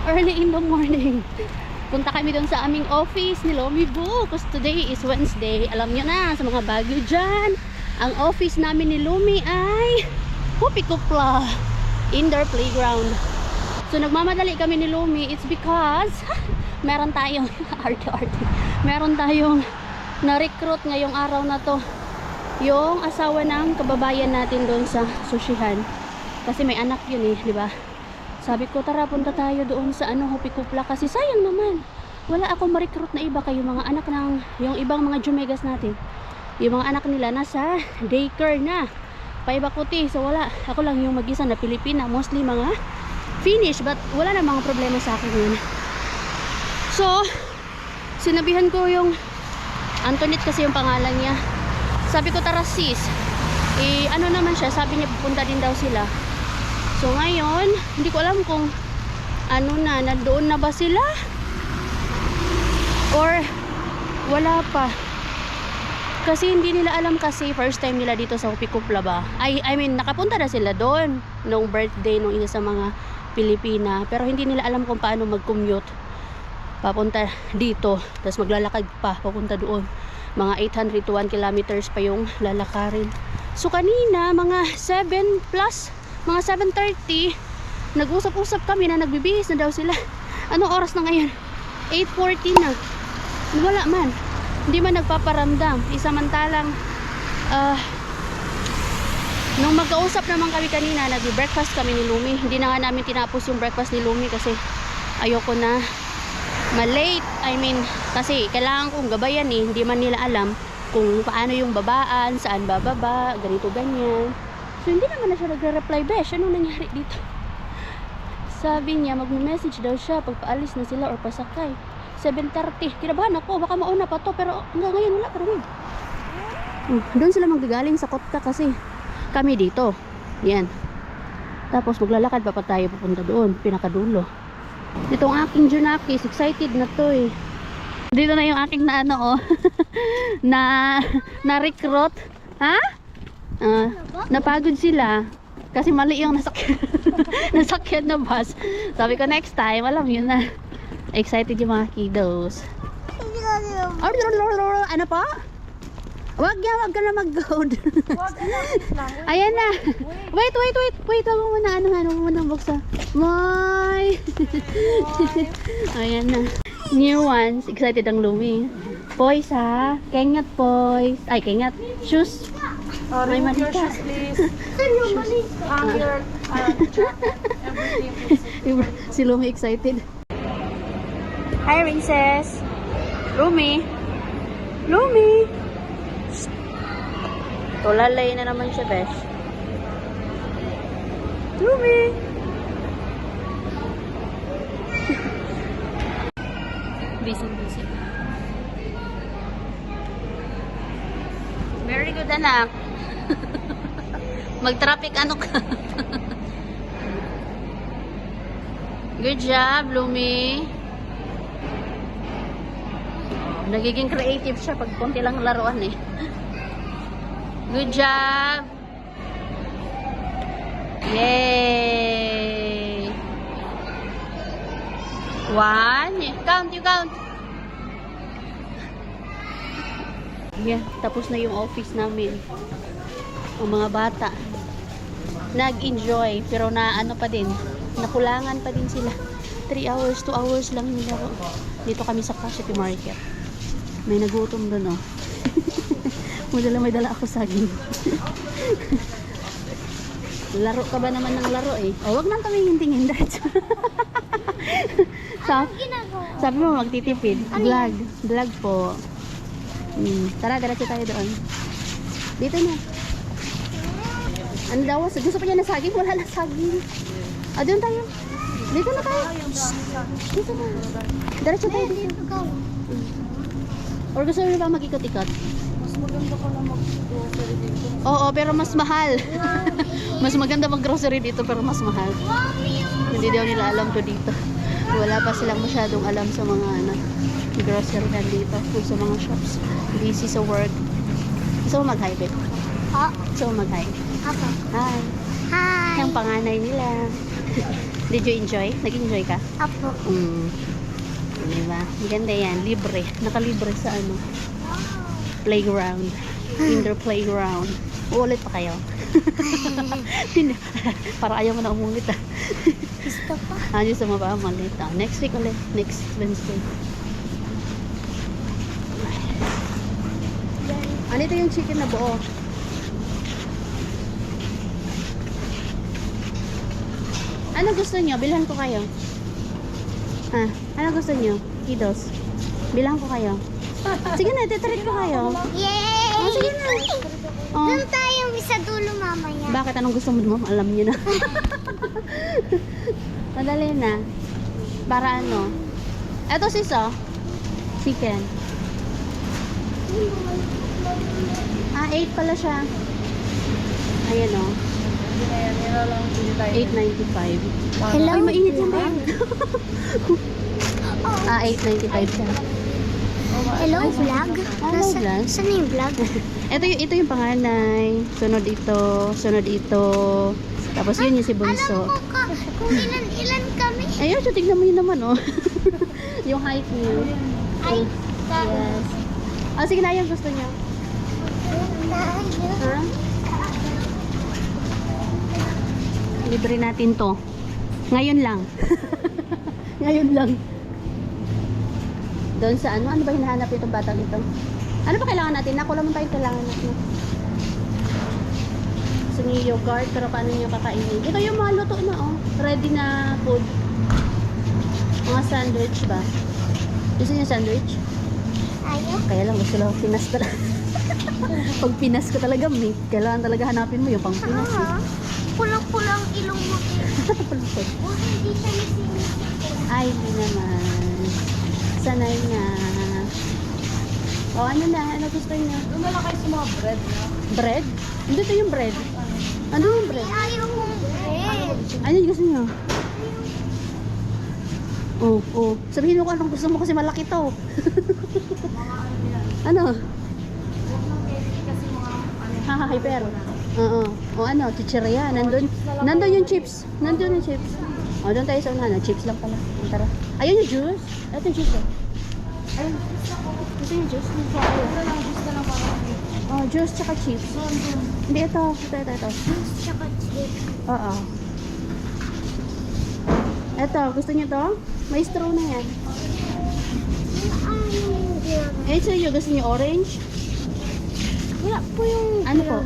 early in the morning. Punta kami doon sa aming office ni Lomi Boo because today is Wednesday. Alam nyo na, sa mga Baguio dyan, ang office namin ni Lumi ay Hupikupla Indoor Playground. So nagmamadali kami ni Lumi. It's because meron tayong meron tayong na-recruit ngayong araw na to, yung asawa ng kababayan natin doon sa sushihan. Kasi may anak yun eh, di ba? Sabi ko, tara punta tayo doon sa Hupikupla kasi sayang naman. Wala akong ma-recruit na iba kayo mga anak ng yung ibang mga Jumegas natin. Yung mga anak nila nasa daycare na. Paibakuti. So wala. Ako lang yung mag-isa na Pilipina. Mostly mga Finnish but wala na mga problema sa akin yun. So, sinabihan ko yung Antoinette kasi yung pangalan niya. Sabi ko, tara sis. Ano naman siya, sabi niya pupunta din daw sila. So ngayon, hindi ko alam kung nandoon na ba sila or wala pa. Kasi hindi nila alam kasi first time nila dito sa Hupikupla ba. I mean, nakapunta na sila doon nung birthday nung isa sa mga Pilipina. Pero hindi nila alam kung paano mag-commute papunta dito. Tapos maglalakad pa papunta doon. Mga 800 to 1 kilometers pa yung lalakarin. So kanina, mga 7 plus mga 7:30, nag-usap-usap kami na nagbibihis na daw sila. Anong oras na ngayon? 8:40 na. Wala man. Hindi man nagpaparamdam. Isamantalang, nung magkausap naman kami kanina, nag-breakfast kami ni Lumi. Hindi na nga namin tinapos yung breakfast ni Lumi kasi ayoko na malate. I mean, kasi kailangan kong gabayan eh. Hindi man nila alam kung paano yung babaan, saan bababa, ganito, ganyan. So, hindi naman na siya nagre-reply, besh. Anong nangyari dito? Sabi niya, mag-message daw siya pag paalis na sila or pasakay. 7:30. Kinabahan ako, baka mauna pa to. Pero hanggang ngayon, wala pa rin. Doon sila magagaling sa Kotka kasi kami dito. Yan. Tapos, maglalakad pa tayo pupunta doon. Pinakadulo. Itong aking Junakis, excited na to eh. Dito na yung aking na-recruit. Ha? Napagod sila kasi mali yung nasakyan na bus. Sabi ko next time, alam yun na. Excited yung mga kiddos. Ano pa? Wag ka na mag-goad. Ayan na. Wait. Wag mo muna. Ano mo muna buksa. Moy. Ayan na. New ones. Excited ang Lumi. Boys ha. Kengat boys. Ay, kengat. Shoes. May Remove your manika. shoes, please. Your jacket, everything. Si Lumi excited. Hi, Princess. Lumi. Tulalay na naman siya, besh. Lumi. Busy. Very good, anak. Mag-traffic ano ka? Good job, Lumi. Nagiging creative siya pag konti lang laruan eh. Good job. Yay. 1. You count. Yeah, tapos na yung office namin. Ang mga bata nag-enjoy pero pa din, nakulangan pa din sila. 3 hours, 2 hours lang yung laro. Dito kami sa City Market. May nagutom doon oh. may dala ako saging. Laro ka ba naman ng laro eh? Oh, wag nang kami hintingin diretso. Sabi mo magtitipid. Vlog po. Tara, diretso tayo doon. Dito na. Ano daw? Gusto pa niya na saging? Wala na saging. Doon tayo. Dito na tayo. Dito na. Diretso tayo dito. Or gusto mo ba mag-ikot-ikot? Mas maganda ko na mag-grocery dito. Oo, pero mas mahal. Mas maganda mag-grocery dito pero mas mahal. Hindi daw nila alam to dito. Wala pa silang masyadong alam sa mga grocery dito. Sa mga shops. Busy sa work. Gusto mo mag-hi, babe? Gusto mo mag-hi? Hi. Yung panganay nila. Did you enjoy? Nag-enjoy ka? Apo. Diba? Maganda yan. Libre. Nakalibre sa ano? Playground. Indoor playground. Uulit pa kayo? Para ayaw mo na umulit ah. Gusto pa. Gusto mo ba umulit? Next week ulit. Next Wednesday. Ano ito yung chicken na buo? Ano gusto nyo? Bilhan ko kayo. Ano gusto nyo? Kiddos. Bilhan ko kayo. Sige na, titreat ko kayo. Yay! Sige na. Doon tayo sa dulo mamaya. Bakit? Anong gusto mo? Alam nyo na. Madali na. Para ano? Eto sis chicken. 8 pala siya. Ayan o. 8.95. Hello, Ay, mainit yan ba? Oh. 8.95 siya. Hello, vlog? Hello, vlog. Saan yung vlog? Ito yung panganay. Sunod ito. Tapos yun yung si Bunso. Alam ko kung ilan kami. Ayun, so tignan mo yun naman oh. Yung height niyo. Ay, Yes. Sige na, yung gusto niyo. Ha? Libre natin to. Ngayon lang. Ngayon lang. Doon sa ano ba hinahanap itong batang ito? Ano ba kailangan natin? Naku lang tayong kailangan natin. Gusto niyo yogurt, pero paano niyo kakainin? Ito yung mga luto na ready na food. Mga sandwich ba? Gusto niyo sandwich? ayaw. Kaya lang gusto lang Pinas talaga. Pag Pinas ko talaga, kailangan talaga hanapin mo yung pang Pinas. Pulang-pulang ilong mo. Palukod. Hindi siya nasinisi. Ay, hindi naman. Sanay na. Ano na? Ano gusto niyo? Doon na lang kayo sa mga bread na. Bread? Hindi ito yung bread. Ano yung bread? Ayaw kong bread. Ano yung gusto niyo? Sabihin mo kung anong gusto mo kasi malaki to. Ano? Hyper. Oo. Ano? Chichirya. Nandun yung chips. Nandun yung chips. Doon tayo sa unahan. Chips lang pala. Tara. Ayun yung juice. Ito yung juice Ayun. Gusto yung juice? Juice tsaka chips. Hindi, ito. Ito. Tsaka chip. Oo. Ito, gusto niyo to? May straw na yan. Sa inyo, gusto niyo orange? Wala po yung... Ano po?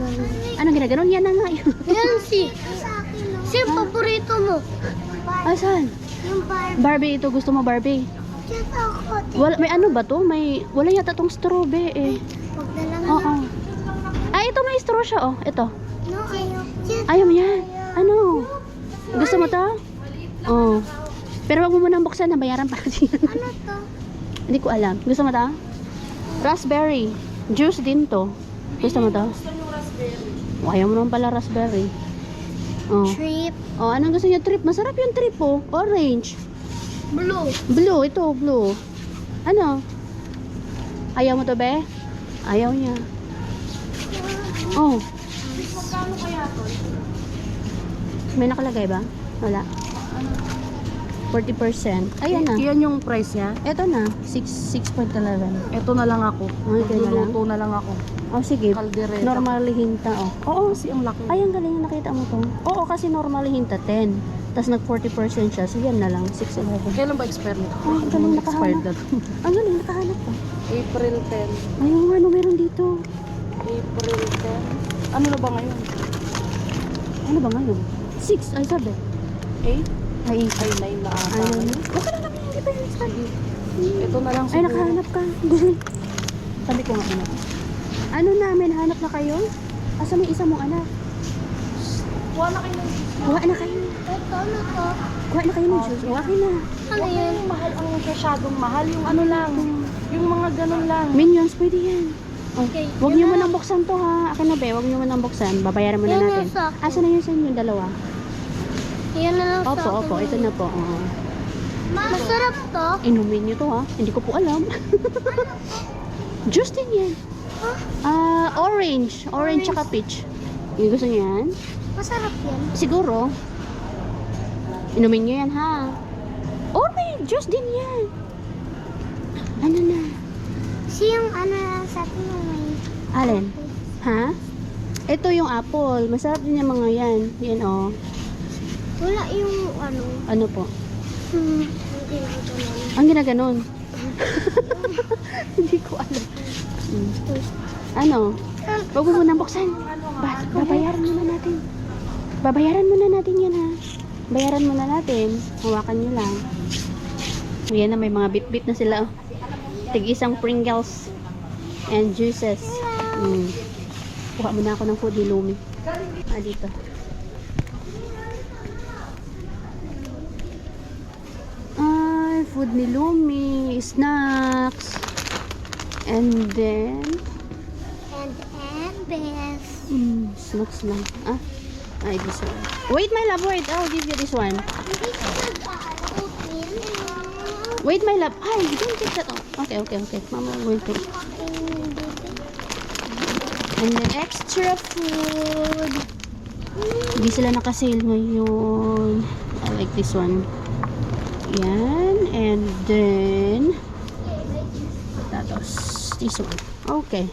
Anong ginaganon? Yan na nga yun. Yan si... Sino paborito mo? Saan? Yung Barbie. Barbie, ito. Gusto mo Barbie? Diyan ako. May ano ba to? Wala yata tong straw, be eh. Huwag na lang. Oo. Ito may straw siya, Ito. No, ayaw. Ayaw mo yan? Ano? Gusto mo to? Pero wag mo munang buksan, bayaran pa kasi. Ano to? Hindi ko alam. Gusto mo to? Raspberry. Juice din to. Gusto mo to? Ayaw mo naman pala raspberry. Trip. Anong gusto niyo? Trip. Masarap yung trip Orange. Blue. Blue. Ito, blue. Ano? Ayaw mo to, be? Ayaw niya. Magkano kaya to? May nakalagay ba? Wala. 40%. Ayan na. Yan yung price niya. Ito na. 6.11. Ito na lang ako. Ay, ganyan lang. Luluto na lang ako. Sige. Caldereta. Normally hinta, Oo. Kasi ang laki. Ay, ang galing. Nakita mo to? Oo, kasi normally hinta 10. Tapos nag 40% siya. So, yan na lang. 6.11. Kailan ba expire nito? Ay, ang galing Expired nakahanap. na. Ang galing nakahanap pa. April 10. Ay, ano meron dito? April 10. Ano na ba ngayon? Ano ba ngayon? 6. Ay, sabi. 8? Ay, Ay, 9 na ata. Ay, okay lang naman. Hindi pa yun sabi. Ito na lang Ay, siguro. nakahanap ka. Sabi ko nga ano. Ano na, may nahanap na kayo? Asa may isa mong anak? Kuha na kayo ng Kuha na kayo. Ito, ano to? Kuha na kayo ng juice. Okay na. Ano yun? Yung mahal, ang masyadong mahal. Yung ano lang. Yung mga ganun lang. Minions, pwede yan. Okay. Huwag niyo mo nang buksan to ha. Akin na be, huwag niyo mo nang buksan. Babayaran mo na Yan natin. yung sa akin. Asa na yun sa inyo, dalawa? Yan na lang sa akin. Opo, ito na po. Masarap to. Inumin niyo to ha. Hindi ko po alam. Juice din yan. Orange. Orange tsaka peach. Yung gusto niyo yan? Masarap yan. Siguro. Inumin nyo yan, ha? Oh, may juice din yan. Ano na? Siyang ano lang sa atin yung may... Alin? Ha? Ito yung apple. Masarap din yung mga yan. Yan, oh. Wala yung ano. Ano po? Hindi na ito lang. Ang ginaganon. Hindi ko alam. Ano? Huwag mo munang buksan. Babayaran muna natin. Babayaran muna natin yan, ha? Bayaran muna natin. Hawakan nyo lang. Ayan na, may mga bit-bit na sila. Oh. Tig-isang Pringles and juices. Kuha muna ako ng food ni Lumi. Dito. Ay, food ni Lumi. Snacks. And then... best. Snacks lang. Ay, this one. Wait, my love. Wait. I'll give you this one. Hindi ko open. Wait, my love. Ay, don't take that off. Okay. Mama will take. And then extra food. Hindi sila nakasale ngayon. I like this one. Yan. And then tapos this one. Okay.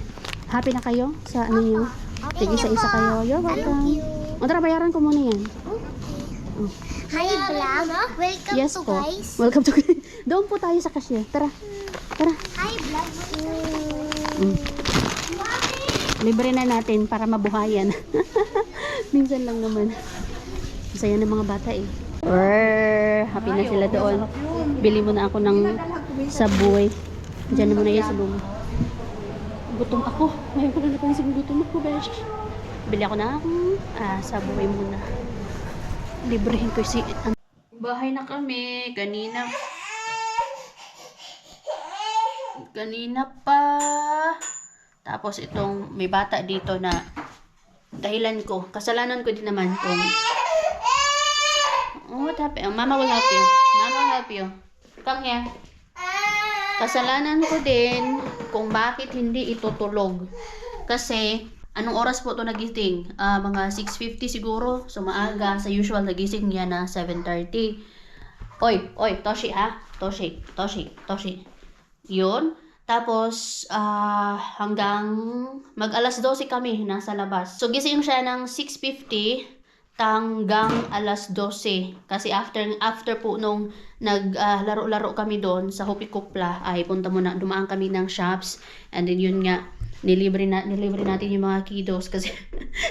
Happy na kayo sa ano nyo? Tig-isa-isa kayo. You're welcome. O tara, bayaran ko muna yan. Hi vlog. Welcome Yes to po. guys. Welcome to Doon po tayo sa cashier. Tara. Hi vlog. Libre na natin para mabuhayan. Minsan lang naman. Masaya ng mga bata eh. Happy na sila doon. Bili muna ako ng Subway. Diyan na muna yan sa luma. Gutom ako. Ngayon ko na napansin gutom ako, besh. Bili ako ng Subway muna. Librehin ko si... Bahay na kami. Kanina pa. Tapos itong may bata dito na dahilan ko. Kasalanan ko din naman itong... Oh, what happened? Mama will help you. Mama will help you. Come here. Kasalanan ko din kung bakit hindi ito tulog. Kasi, anong oras po ito nagising? Mga 6:50 siguro. So, maaga. Sa usual, nagising niya na 7:30. Oy, Toshi ha? Toshi. Yun. Tapos, hanggang mag-alas 12 kami nasa labas. So, gising siya ng 6:50 hanggang alas 12. Kasi after po nung naglaro-laro kami doon sa Hopikopla, ay dumaan kami ng shops. And then yun nga, nilibre natin yung mga kiddos kasi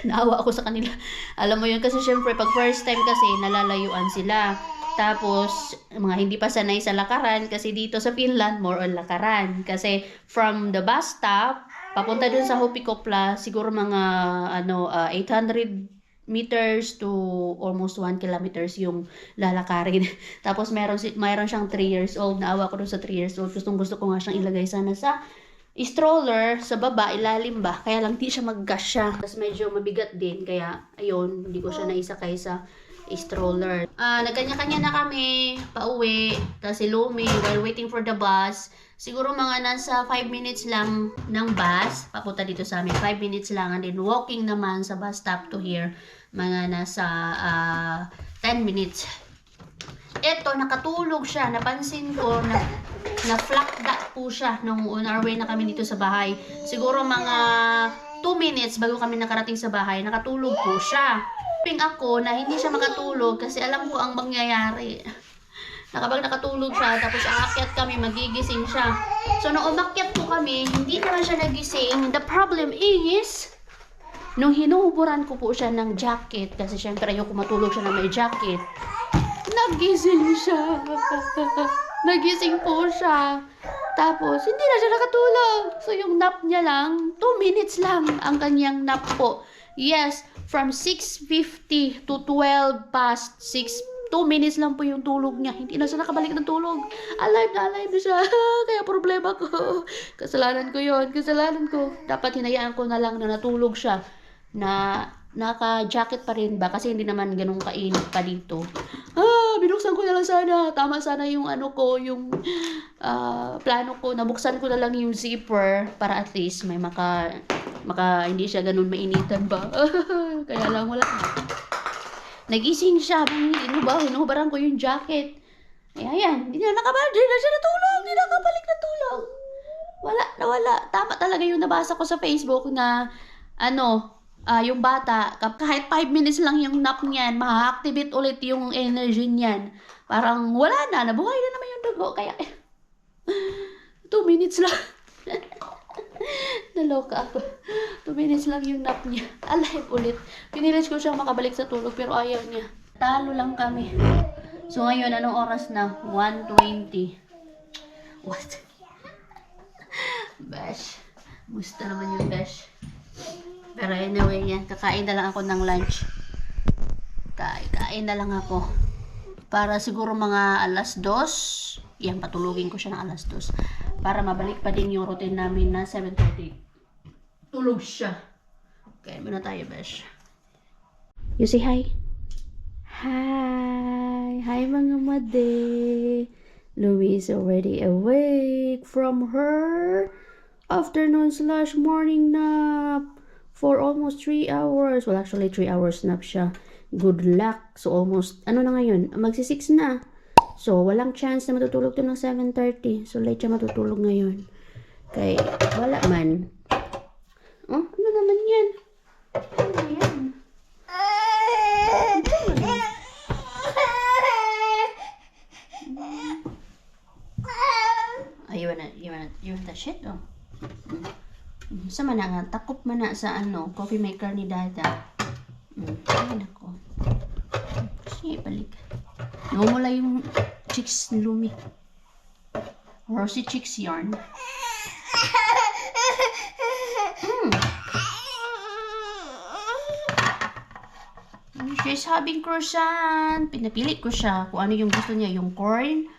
naawa ako sa kanila. Alam mo yun, kasi syempre pag first time kasi nalalayuan sila. Tapos, mga hindi pa sanay sa lakaran kasi dito sa Finland, more on lakaran. Kasi from the bus stop, papunta dun sa Hopikopla, siguro mga 800 meters to almost 1 kilometers yung lalakarin. Tapos mayroon siyang 3 years old. Naawa ko dun sa 3 years old. Gusto ko nga siyang ilagay sana sa stroller sa baba, ilalim ba. Kaya lang di siya magkasya. Tapos medyo mabigat din. Kaya ayun, hindi ko siya naisakay sa stroller. Nagkanya-kanya na kami pauwi. Tapos si Lumi, while waiting for the bus, siguro mga nasa 5 minutes lang ng bus papunta dito sa amin. 5 minutes lang. And then walking naman sa bus stop to here, mga nasa 10 minutes. Eto, nakatulog siya. Napansin ko na flakda po siya nung on our way na kami dito sa bahay. Siguro mga 2 minutes bago kami nakarating sa bahay, nakatulog po siya. Ako na hindi siya makatulog kasi alam ko ang mangyayari. Kapag nakatulog siya, tapos aakyat kami, magigising siya. So, nung umakyat po kami, hindi naman siya nagising. The problem is, nung hinuhuburan ko po siya ng jacket, kasi syempre ayoko matulog siya na may jacket, nagising siya. Nagising po siya. Tapos, hindi na siya nakatulog. So, yung nap niya lang, 2 minutes lang ang kanyang nap po. Yes, from 6:50 to 12 past 6, 2 minutes lang po yung tulog niya. Hindi na siya nakabalik ng tulog. Alive na siya. Kaya problema ko. Kasalanan ko yon. Kasalanan ko. Dapat hinayaan ko na lang na natulog siya. Na naka-jacket pa rin ba? Kasi hindi naman ganun kainit pa dito. Binuksan ko na lang sana. Tama sana yung yung plano ko. Nabuksan ko na lang yung zipper para at least may maka hindi siya ganun mainitan ba. Kaya lang wala na. Nagising siya. Hinubaran ko yung jacket. Ayan. Hindi na nakabalik na siya natulog. Hindi na nakabalik na tulog. Wala. Tama talaga yung nabasa ko sa Facebook na yung bata, kahit 5 minutes lang yung nap niyan, ma-activate ulit yung energy niyan. Parang wala na. Nabuhay na naman yung dugo. Kaya 2 minutes lang. Naloka ako. 2 minutes lang yung nap niya. Alive ulit. Pinilis ko siyang makabalik sa tulog pero ayaw niya. Talo lang kami. So ngayon, anong oras na? 1:20. What? Besh. Musta naman yung Besh? Pero anyway, yan. Kakain na lang ako ng lunch. Kain na lang ako. Para siguro mga 2:00. Yan, patulugin ko siya ng 2:00. Para mabalik pa din yung routine namin na 7:30. Tulog siya. Okay, muna tayo, Besh. You say hi? Hi! Hi mga made! Louie is already awake from her afternoon/morning nap for almost 3 hours. Well, actually 3 hours nap siya. Good luck. So almost, na ngayon? Magsi-6 na. So, walang chance na matutulog to ng 7:30. So, late siya matutulog ngayon. Okay, wala man. Oh, ano naman yan? Ano yan? You want the shit? Oh. Sama na nga, takop man na sa coffee maker ni Dada. Ay, nako. Sige, balik. Namumula yung chicks ni Lumi. Rosy Chicks Yarn. She's having croissant. Pinapili ko siya kung ano yung gusto niya. Yung corn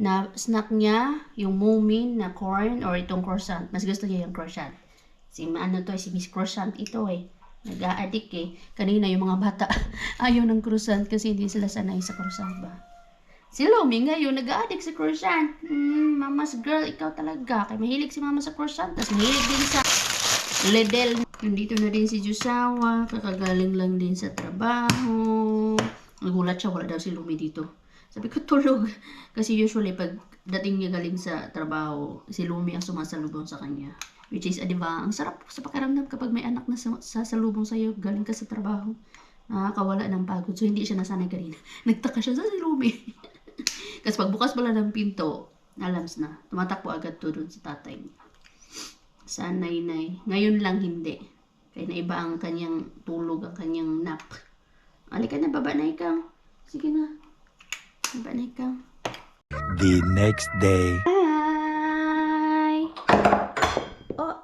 na snack niya, yung Moomin na corn, or itong croissant. Mas gusto niya yung croissant. Si Miss Croissant ito eh. Nag-a-addict eh. Kanina yung mga bata ayaw ng croissant kasi hindi sila sanay sa croissant ba. Si Lumi ngayon nag-a-addict sa croissant. Mama's girl, ikaw talaga. Kaya mahilig si mama sa croissant. Tapos mahilig din sa Lidl. Nandito na din si Jusawa. Kakagaling lang din sa trabaho. Nagulat siya, wala daw si Lumi dito. Sabi ko, tulog. Kasi usually, pag dating niya galing sa trabaho, si Lumi ang sumasalubong sa kanya. Which is, di ba, ang sarap sa pakiramdam kapag may anak na sasalubong sa'yo, galing ka sa trabaho. Nakakawala ng pagod. So, hindi siya nasanay kanina. Nagtaka siya sa si Lumi. Kasi pagbukas pala ng pinto, alams na. Tumatakbo agad to dun sa tatay niya. Sa nay-nay. Ngayon lang hindi. Kaya naiba ang kanyang tulog, ang kanyang nap. Alika na, baba na ikaw. Sige na. Baba na ikaw. The next day. Hi! Oh.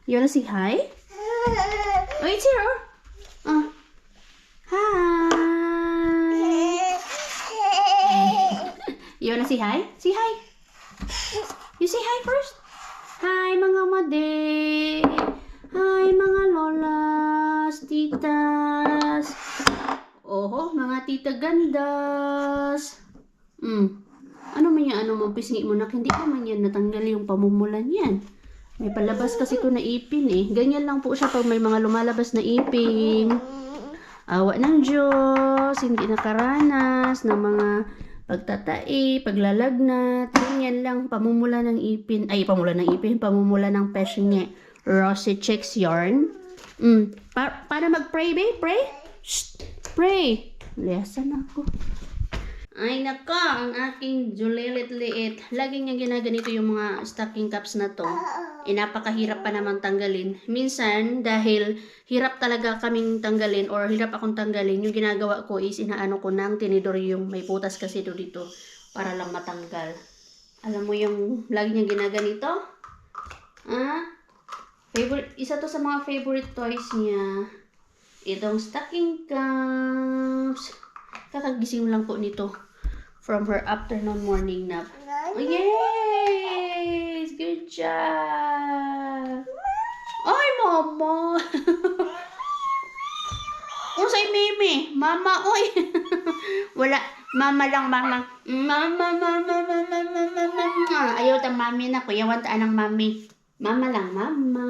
You wanna say hi? Oh, it's here. Oh. Hi! You wanna say hi? Say hi! You say hi first. Hi mga made. Hi mga lolas, titas. Oho, mga tita gandas. Ano man yan, pisngi mo na, hindi pa man yan natanggal yung pamumulan yan. May palabas kasi ito na ipin eh. Ganyan lang po siya pag may mga lumalabas na ipin. Awa ng Diyos, hindi nakaranas ng mga pagtatai, paglalagnat, ganyan lang, pamumula ng ipin. Ay, pamumula ng peshinge. Rosy Chicks Yarn. Para mag-pray, babe? Pray? Shh! Pray! Lesan ako. Ay nako, ang aking julilit-liit. Lagi niya ginaganito yung mga stocking caps na to. Napakahirap pa naman tanggalin. Minsan, dahil hirap talaga kaming tanggalin or hirap akong tanggalin, yung ginagawa ko is inaano ko ng tinidor yung may putas kasi dito para lang matanggal. Alam mo yung lagi niya ginaganito? Isa to sa mga favorite toys niya. Itong stocking caps. Kakagising lang po nito from her afternoon morning nap. Oh, yes! Good job! Ay, mama! Usay, Mimi! Mama, oy! Wala. Mama lang, mama. Mama. Ayaw tang mami na. Kuyawan taan ng mami. Mama lang, mama.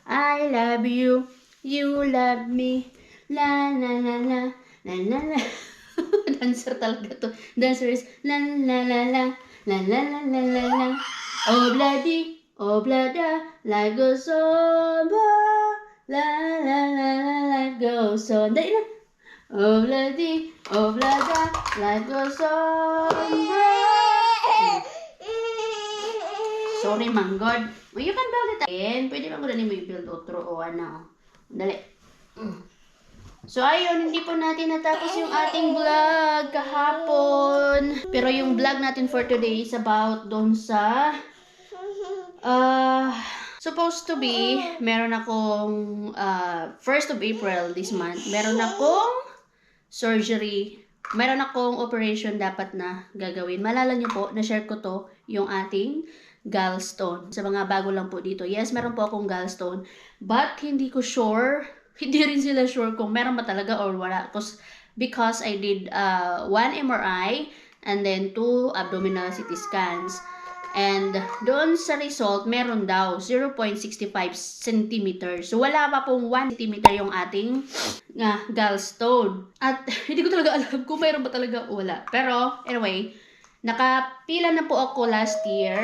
I love you. You love me. La la la la la la la. Dancer talaga to. Dancer is la la la la la la la la la la. Oh bloody, oh blada, life goes on. La la la la, life goes on. Dali na. Oh bloody, oh blada, life goes on. Sorry, Manggod. Well, you can build it again. Pwede bang gano'n mo i-build outro o ano? Dali. So, ayun, hindi po natin natapos yung ating vlog kahapon. Pero yung vlog natin for today is about doon sa... supposed to be, meron akong 1st of April this month. Meron akong surgery. Meron akong operation dapat na gagawin. Malala niyo po, na-share ko to, yung ating gallstone. Sa mga bago lang po dito. Yes, meron po akong gallstone. But, hindi ko sure. Hindi rin sila sure kung meron ba talaga or wala. Because I did 1 MRI and then 2 abdominal CT scans. And doon sa result, meron daw 0.65 cm. So, wala pa pong 1 cm yung ating gallstone. At hindi ko talaga alam kung meron ba talaga o wala. Pero, anyway, nakapila na po ako last year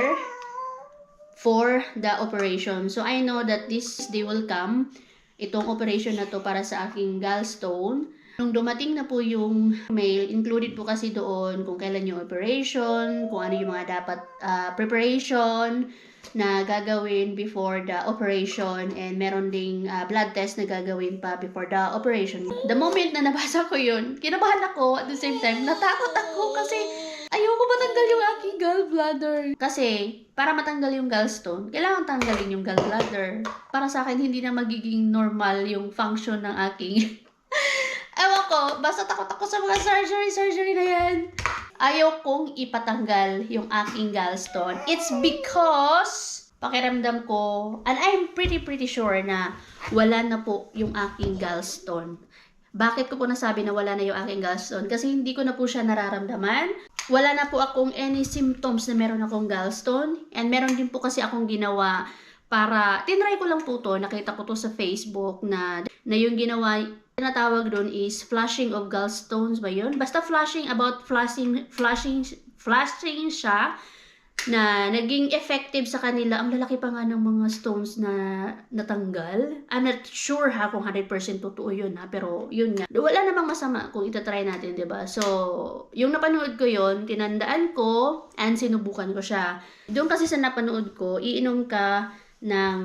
for the operation. So, I know that this day will come. Itong operation na to para sa aking gallstone. Nung dumating na po yung mail, included po kasi doon kung kailan yung operation, kung ano yung mga dapat preparation na gagawin before the operation, and meron ding blood test na gagawin pa before the operation. The moment na nabasa ko yun, kinabahan ako, at the same time, natakot ako kasi ayoko matanggal yung aking gallbladder. Kasi, para matanggal yung gallstone, kailangan tanggalin yung gallbladder. Para sa akin, hindi na magiging normal yung function ng aking... Ewan ko, basta takot ako sa mga surgery na yan. Ayaw kong ipatanggal yung aking gallstone. It's because pakiramdam ko, and I'm pretty sure na wala na po yung aking gallstone. Bakit ko po nasabi na wala na yung aking gallstone? Kasi hindi ko na po siya nararamdaman. Wala na po akong any symptoms na meron akong gallstone. And meron din po kasi akong ginawa para, tinry ko lang po to, nakita ko to sa Facebook na yung ginawa, tinatawag doon is flushing of gallstones ba yun? Basta flushing siya na naging effective sa kanila. Ang lalaki pa nga ng mga stones na natanggal. I'm not sure ha kung 100% totoo yun ha, pero yun nga. Wala namang masama kung itatry natin, diba? So, yung napanood ko yun, tinandaan ko and sinubukan ko siya. Doon kasi sa napanood ko, iinom ka ng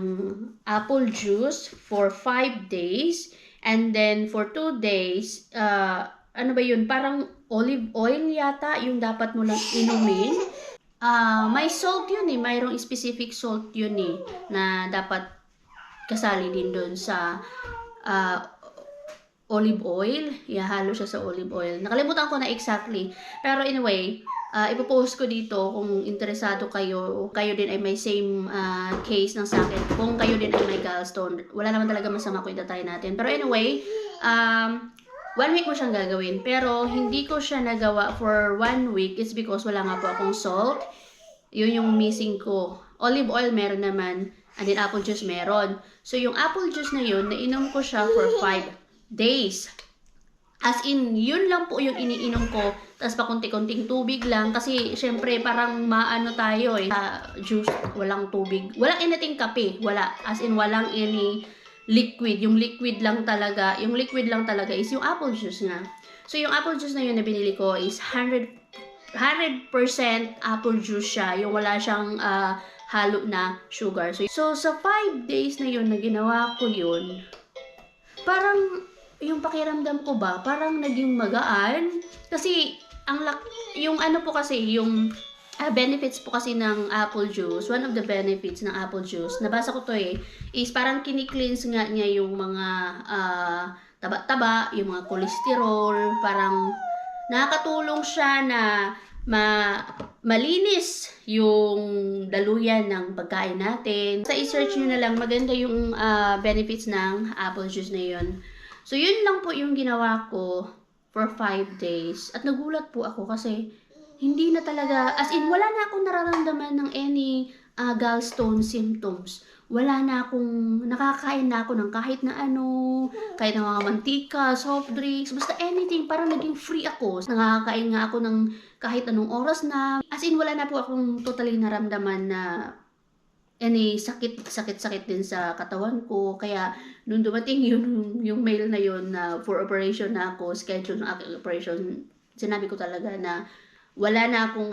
apple juice for 5 days. And then, for 2 days, ano ba yun? Parang olive oil yata yung dapat mo lang inumin. May salt yun eh. Mayroong specific salt yun eh. Na dapat kasali din doon sa olive oil. Ihalo siya sa olive oil. Nakalimutan ko na exactly. Pero anyway, ipopost ko dito kung interesado kayo. Kayo din ay may same case ng sakit. Kung kayo din ay may gallstone. Wala naman talaga masama kung itatry natin. Pero anyway, 1 week mo siyang gagawin. Pero hindi ko siya nagawa for 1 week. It's because wala nga po akong salt. Yun yung missing ko. Olive oil meron naman. And then apple juice meron. So yung apple juice na yun, nainom ko siya for 5 days. As in, yun lang po yung iniinom ko. Tapos pakunti-kunting tubig lang. Kasi, syempre, parang maano tayo eh. Juice, walang tubig. Walang anything kape. Wala. As in, walang any liquid. Yung liquid lang talaga is yung apple juice nga. So, yung apple juice na yun na binili ko is 100% apple juice siya. Yung wala siyang halo na sugar. So, sa 5 days na yun na ginawa ko yun, parang yung pakiramdam ko ba, parang naging magaan. Kasi, yung ano po kasi, yung benefits po kasi ng apple juice, one of the benefits ng apple juice, nabasa ko to eh, is parang kinikleanse nga niya yung mga taba-taba, yung mga cholesterol, parang nakakatulong siya na malinis yung daluyan ng pagkain natin. Sa i-search nyo na lang, maganda yung benefits ng apple juice na yun. So, yun lang po yung ginawa ko for 5 days. At nagulat po ako kasi hindi na talaga, as in, wala na akong nararamdaman ng any gallstone symptoms. wala na akong, nakakain na ako ng kahit na ano, kahit ng mga mantika, soft drinks, basta anything, parang naging free ako. Nakakain nga ako ng kahit anong oras na, as in wala na po akong totally naramdaman na any sakit din sa katawan ko. Kaya nung dumating yung mail na yun na for operation na ako, schedule ng aking operation, sinabi ko talaga na wala na akong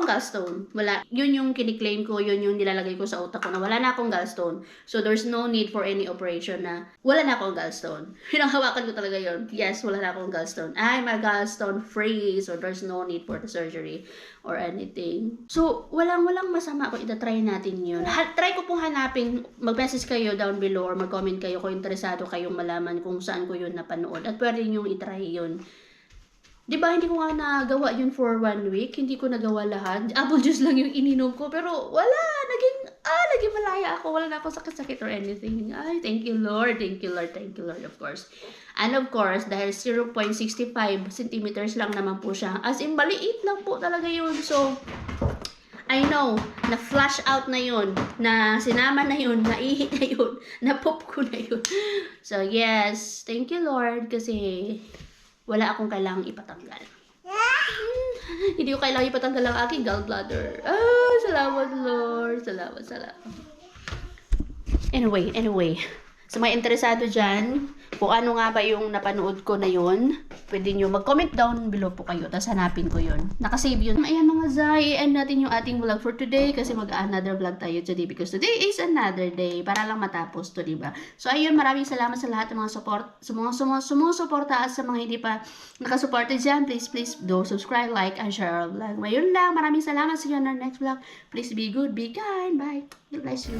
gallstone. Wala. Yun yung kiniklaim ko, yun yung nilalagay ko sa utak ko na wala na akong gallstone. So there's no need for any operation na wala na akong gallstone. Pinanghawakan ko talaga yun. Yes, wala na akong gallstone. I'm a gallstone free, so there's no need for the surgery or anything. So walang masama kung itatry natin yun. Try ko pong hanapin, mag-message kayo down below or mag-comment kayo kung interesado kayong malaman kung saan ko yun napanood. At pwede nyo itry yun. Diba, hindi ko nga nagawa yun for 1 week. Hindi ko nagawa lahat. Apple juice lang yung ininom ko. Pero wala. Naging malaya ako. Wala na ako sakit-sakit or anything. Ay, thank you, Lord. Thank you, Lord. Thank you, Lord, of course. And of course, dahil 0.65 centimeters lang naman po siya. As in, maliit lang po talaga yun. So, I know, na-flash out na yun. Na sinama na yun. Naihi na yun. Na-pop ko na yun. So, yes. Thank you, Lord. Kasi wala akong kailangang ipatanggal. Hindi ko kailangang ipatanggal ang aking gallbladder. Salamat, Lord. Salamat. Anyway. Sa mga interesado dyan, kung ano nga ba yung napanood ko na yun, pwede nyo mag-comment down below po kayo, tapos hanapin ko yun. Nakasave yun. Ayan mga Zay, end natin yung ating vlog for today kasi mag-another vlog tayo today because today is another day para lang matapos to, diba? So ayun, maraming salamat sa lahat ng mga sumusuporta at sa mga hindi pa nakasuporta dyan. Please do subscribe, like, and share our vlog. Mayroon lang. Maraming salamat. See you on our next vlog. Please be good, be kind. Bye. God bless you.